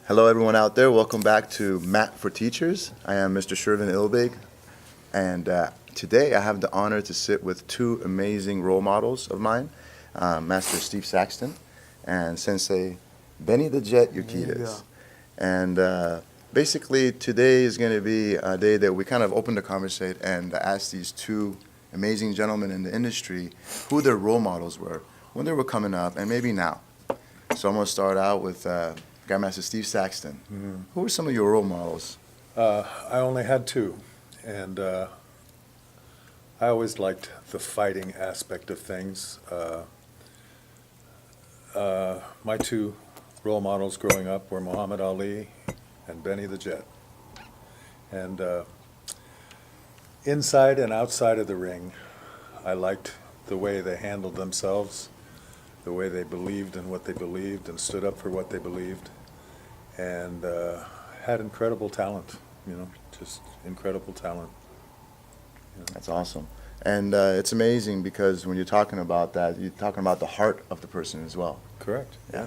Hello, everyone out there. Welcome back to Matt for Teachers. I am Mr. Shervin Ilbig, and today I have the honor to sit with two amazing role models of mine, Master Steve Sexton and Sensei Benny the Jet Urquidez. And basically, today is going to be a day that we kind of open the conversation and ask these two amazing gentlemen in the industry who their role models were when they were coming up and maybe now. So I'm going to start out with Grandmaster Steve Sexton. Mm-hmm. Who were some of your role models? I only had two, and I always liked the fighting aspect of things. My two role models growing up were Muhammad Ali and Benny the Jet. And inside and outside of the ring, I liked the way they handled themselves, the way they believed in what they believed and stood up for what they believed, and had incredible talent, just incredible talent. That's awesome. And it's amazing because when you're talking about that, you're talking about the heart of the person as well. Correct. Yeah,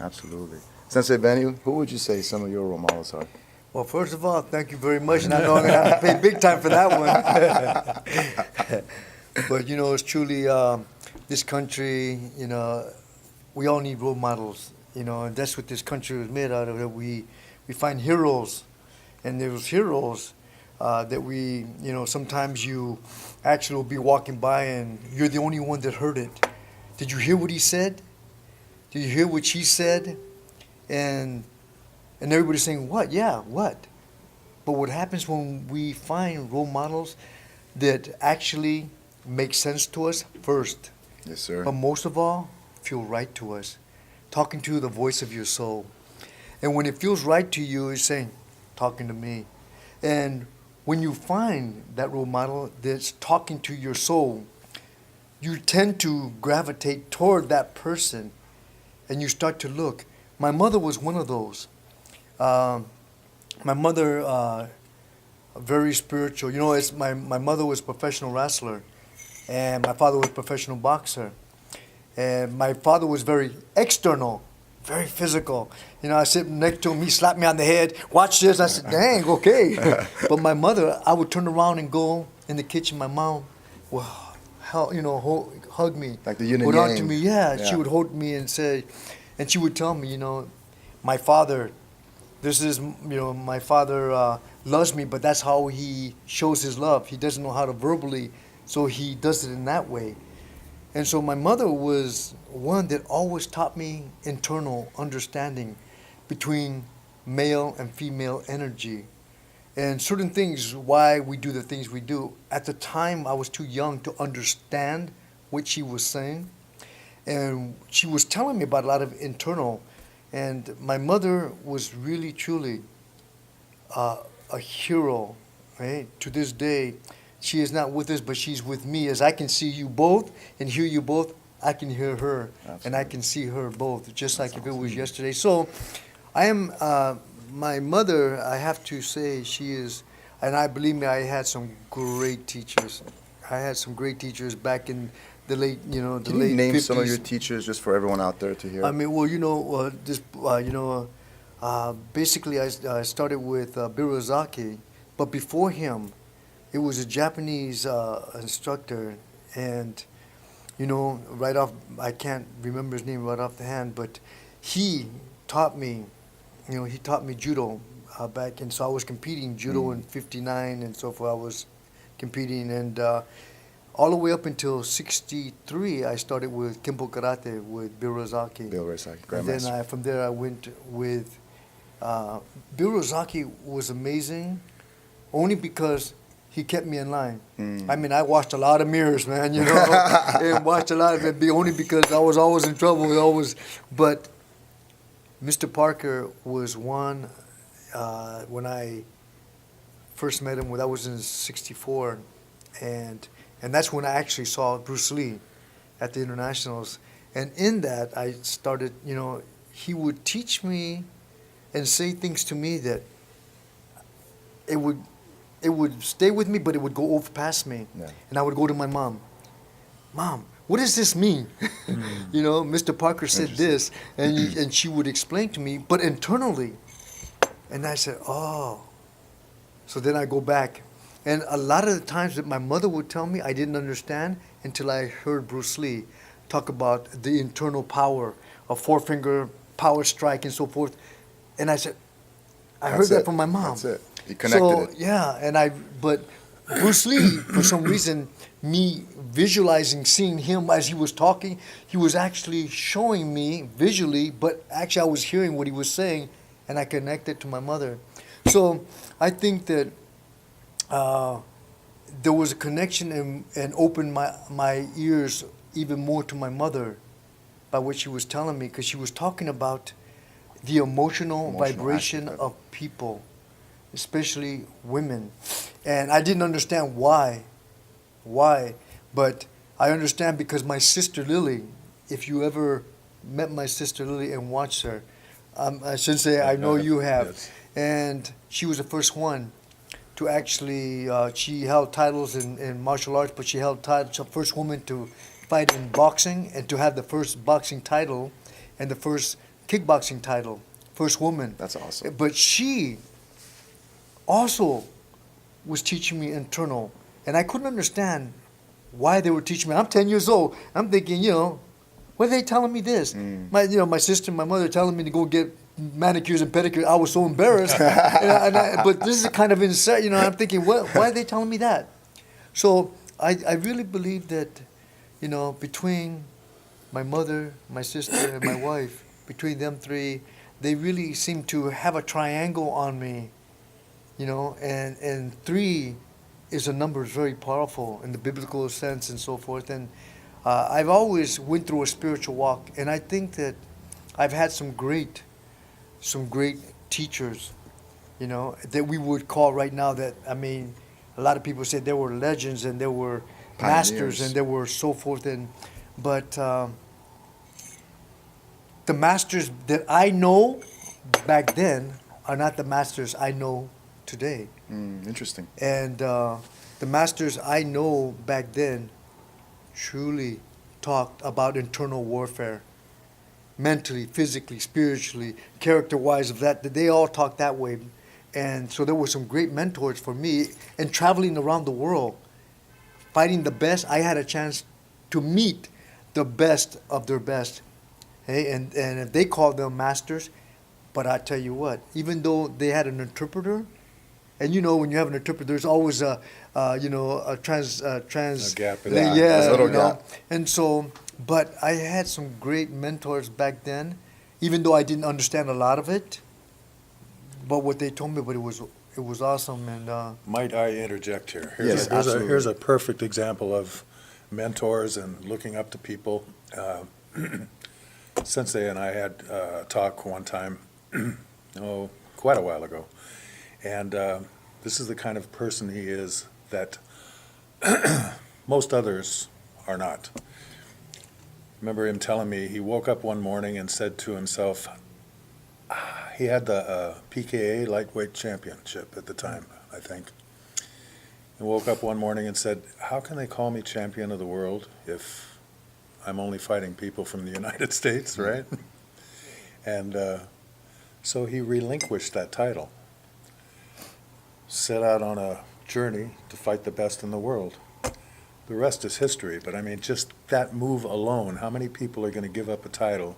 absolutely. Sensei Benny, who would you say some of your role models are? Well, first of all, thank you very much, and I know I'm going to have to pay big time for that one. But, it's truly this country, we all need role models, and that's what this country was made out of, that we find heroes, and those heroes that we, sometimes you actually will be walking by and you're the only one that heard it. Did you hear what he said? Did you hear what she said? And everybody's saying, what? Yeah, what? But what happens when we find role models that actually make sense to us first? Yes, sir. But most of all, feel right to us. Talking to the voice of your soul. And when it feels right to you, it's saying, talking to me. And when you find that role model that's talking to your soul, you tend to gravitate toward that person and you start to look. My mother was one of those. My mother, very spiritual. My mother was a professional wrestler and my father was a professional boxer. And my father was very external, very physical. I sit next to him, he slapped me on the head, watch this. I said, dang, okay. But my mother, I would turn around and go in the kitchen. My mom would, hug me. Like the yin and hold yang. on to me, yeah. She would hold me and say, and she would tell me, my father, my father loves me, but that's how he shows his love. He doesn't know how to verbally, so he does it in that way. And so my mother was one that always taught me internal understanding between male and female energy and certain things, why we do the things we do. At the time, I was too young to understand what she was saying. And she was telling me about a lot of internal. And my mother was really, truly a hero, right? To this day, she is not with us, but she's with me. As I can see you both and hear you both, I can hear her. Absolutely. And I can see her both, just like if it was yesterday. So I am, my mother, I have to say, she is, and I believe me, I had some great teachers. I had some great teachers back in the late, the late 50s. Can you name some of your teachers just for everyone out there to hear? I mean, well, basically I started with Birozaki, but before him, it was a Japanese instructor, and right off, I can't remember his name right off the hand, but he taught me, he taught me judo back, and so I was competing judo in '59 and so forth. I was competing, and all the way up until '63, I started with Kempo Karate with Birozaki. And then from there I went with Birozaki was amazing, only because he kept me in line. I mean, I watched a lot of mirrors, man, and watched a lot of it, only because I was always in trouble, But Mr. Parker was one, when I first met him, that was in '64, and that's when I actually saw Bruce Lee at the internationals. And in that, I started, he would teach me and say things to me that it would stay with me, but it would go over past me. Yeah. And I would go to my mom. Mom, what does this mean? You know, Mr. Parker said this, and she would explain to me, but internally. And I said, oh. So then I go back. And a lot of the times that my mother would tell me, I didn't understand until I heard Bruce Lee talk about the internal power, a four-finger power strike and so forth. And I said, I heard that from my mom. That's it. You connected it. Yeah, but Bruce Lee, for some reason, me visualizing, seeing him as he was talking, he was actually showing me visually, but actually I was hearing what he was saying, and I connected to my mother. So I think that there was a connection and opened my ears even more to my mother by what she was telling me, because she was talking about the emotional vibration aspect of people, especially women. And I didn't understand why, but I understand because my sister Lily, if you ever met my sister Lily and watched her, I should say I know you have, Yes. and she was the first one to actually, she held titles in martial arts, but she held titles, the first woman to fight in boxing and to have the first boxing title and the first kickboxing title, first woman. That's awesome. But she also was teaching me internal, and I couldn't understand why they were teaching me. I'm 10 years old. I'm thinking, why are they telling me this? My sister and my mother telling me to go get manicures and pedicures. I was so embarrassed. But this is kind of insane. I'm thinking, why are they telling me that? So I really believe that, between my mother, my sister, and my wife, between them three, they really seem to have a triangle on me, and three is a number that's very powerful in the biblical sense and so forth. And I've always went through a spiritual walk, and I think that I've had some great teachers, that we would call right now that, a lot of people said they were legends and they were masters Pioneers. and they were so forth. But the masters that I know back then are not the masters I know today. Interesting. And the masters I know back then truly talked about internal warfare, mentally, physically, spiritually, character-wise of that. They all talked that way. And so there were some great mentors for me. And traveling around the world, fighting the best, I had a chance to meet the best of their best. Hey, and they called them masters. But I tell you what, even though they had an interpreter, and when you have an interpreter, there's always a trans gap in yeah, that. There's a little gap. And so, but I had some great mentors back then, even though I didn't understand a lot of it. But what they told me, but it was awesome. And Might I interject here? Yes, absolutely. Here's a perfect example of mentors and looking up to people. Sensei and I had a talk one time, quite a while ago. And this is the kind of person he is that most others are not. Remember him telling me he woke up one morning and said to himself, he had the PKA lightweight championship at the time, I think. And woke up one morning and said, how can they call me champion of the world if I'm only fighting people from the United States, right? And so he relinquished that title, set out on a journey to fight the best in the world. The rest is history, but just that move alone, how many people are going to give up a title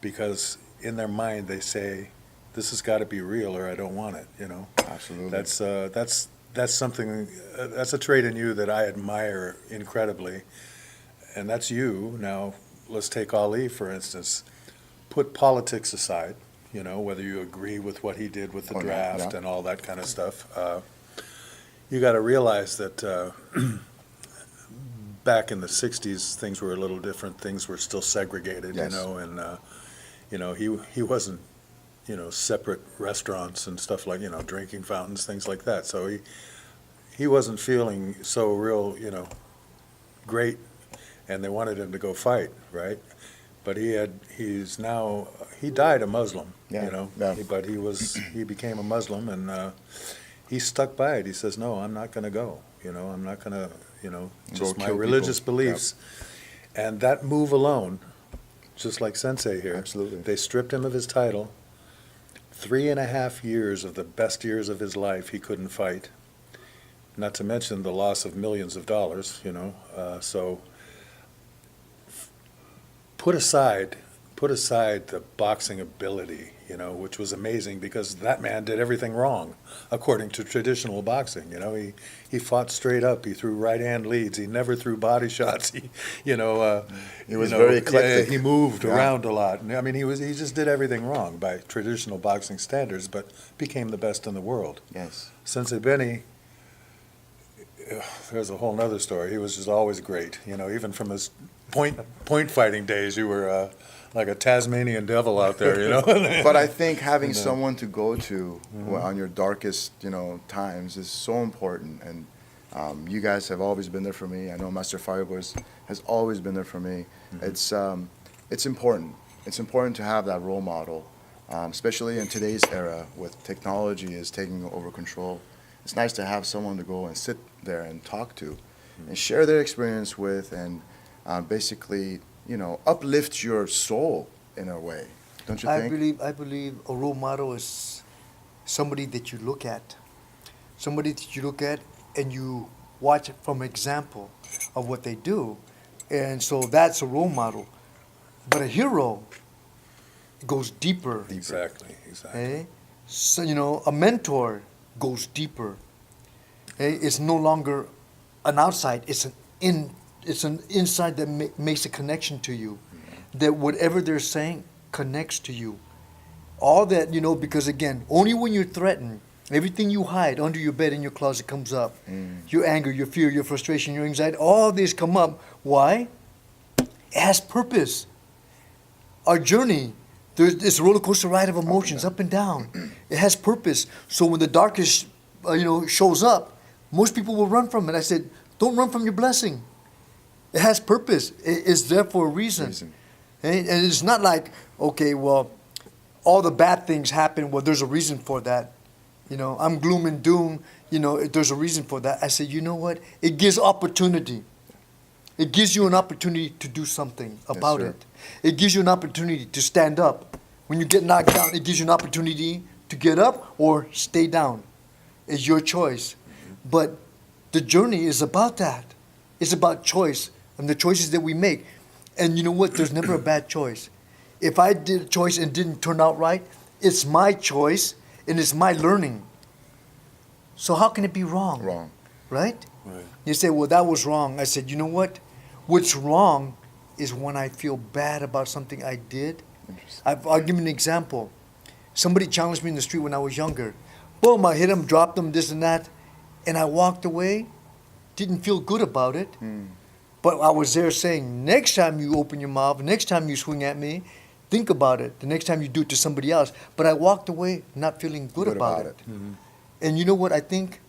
because in their mind they say, this has got to be real or I don't want it, Absolutely. That's something, that's a trait in you that I admire incredibly, and that's you. Now, let's take Ali, for instance. Put politics aside, whether you agree with what he did with the draft and all that kind of stuff. You got to realize that back in the 60s, things were a little different. Things were still segregated, Yes. and he wasn't, separate restaurants and stuff like, drinking fountains, things like that. So he wasn't feeling so real, great, and they wanted him to go fight, right? But he died a Muslim, Yeah. but he became a Muslim, and he stuck by it. He says, no, I'm not going to go, I'm not going to, just Go my kill religious people. beliefs. And that move alone, just like Sensei here. Absolutely. They stripped him of his title. 3.5 years of the best years of his life he couldn't fight. Not to mention the loss of millions of dollars, you know. So put aside the boxing ability, you know, which was amazing because that man did everything wrong according to traditional boxing. You know, he fought straight up. He threw right hand leads. He never threw body shots. He was very eclectic. He moved Yeah. around a lot. I mean, he just did everything wrong by traditional boxing standards, but became the best in the world. Yes. Sensei Benny, there's a whole nother story. He was just always great. You know, even from his point fighting days, you were like a Tasmanian devil out there, you know. But I think having And, someone to go to on your darkest, times is so important. And you guys have always been there for me. I know Master Fireboys has always been there for me. It's important. It's important to have that role model, especially in today's era with technology is taking over control. It's nice to have someone to go and sit there and talk to and share their experience with and basically, uplift your soul in a way. Don't you think? I believe a role model is somebody that you look at. Somebody that you look at and you watch it from example of what they do. And so that's a role model. But a hero goes deeper. Exactly. Eh? So, a mentor goes deeper. Eh? It's no longer an outside, it's an inside that makes a connection to you. That whatever they're saying connects to you. All that, because again, only when you're threatened, everything you hide under your bed in your closet comes up. Your anger, your fear, your frustration, your anxiety, all these come up. Why? It has purpose. Our journey, there's this roller coaster ride of emotions, up and down. It has purpose. So when the darkest, shows up, most people will run from it. I said, don't run from your blessing. It has purpose. It's there for a reason. And it's not like, okay, well, all the bad things happen. Well, there's a reason for that. I'm gloom and doom. There's a reason for that. I said, you know what? It gives opportunity. It gives you an opportunity to do something about it. It gives you an opportunity to stand up. When you get knocked down, it gives you an opportunity to get up or stay down. It's your choice. But the journey is about that. It's about choice and the choices that we make. And you know what? There's never a bad choice. If I did a choice and didn't turn out right, it's my choice and it's my learning. So how can it be wrong? Wrong. Right? Right. You say, well, that was wrong. I said, you know what? What's wrong is when I feel bad about something I did. I'll give you an example. Somebody challenged me in the street when I was younger. Boom, I hit him, dropped him, this and that. And I walked away. Didn't feel good about it. But I was there saying, next time you open your mouth, next time you swing at me, think about it. The next time you do it to somebody else. But I walked away not feeling good about it. And you know what? I think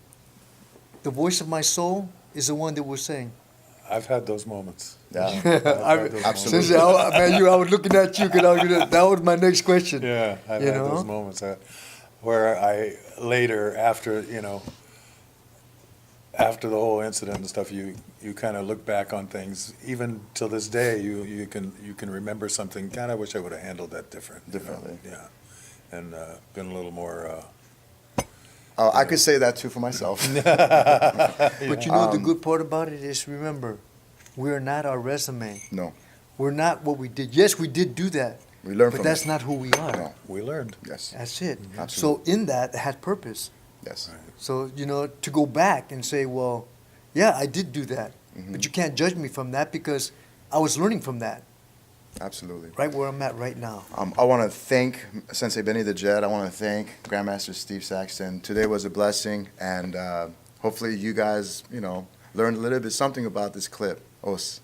the voice of my soul is the one that was saying. I've had those moments. Yeah. Absolutely. Since I was looking at you because that was my next question. Yeah, I've had those moments where I later, after the whole incident and stuff, you kind of look back on things. Even till this day, you can remember something. God, I wish I would have handled that differently. Yeah, and been a little more. I could say that too for myself. But you know the good part about it is, remember, we're not our resume. No. We're not what we did. Yes, we did do that. We learned but from that's it. not who we are. No. We learned. Yes. That's it. Absolutely. So in that, it had purpose. Yes. So, to go back and say, well, yeah, I did do that. But you can't judge me from that because I was learning from that. Absolutely. Right where I'm at right now. I want to thank Sensei Benny the Jet. I want to thank Grandmaster Steve Sexton. Today was a blessing, and hopefully you guys, learned a little bit something about this clip. Os.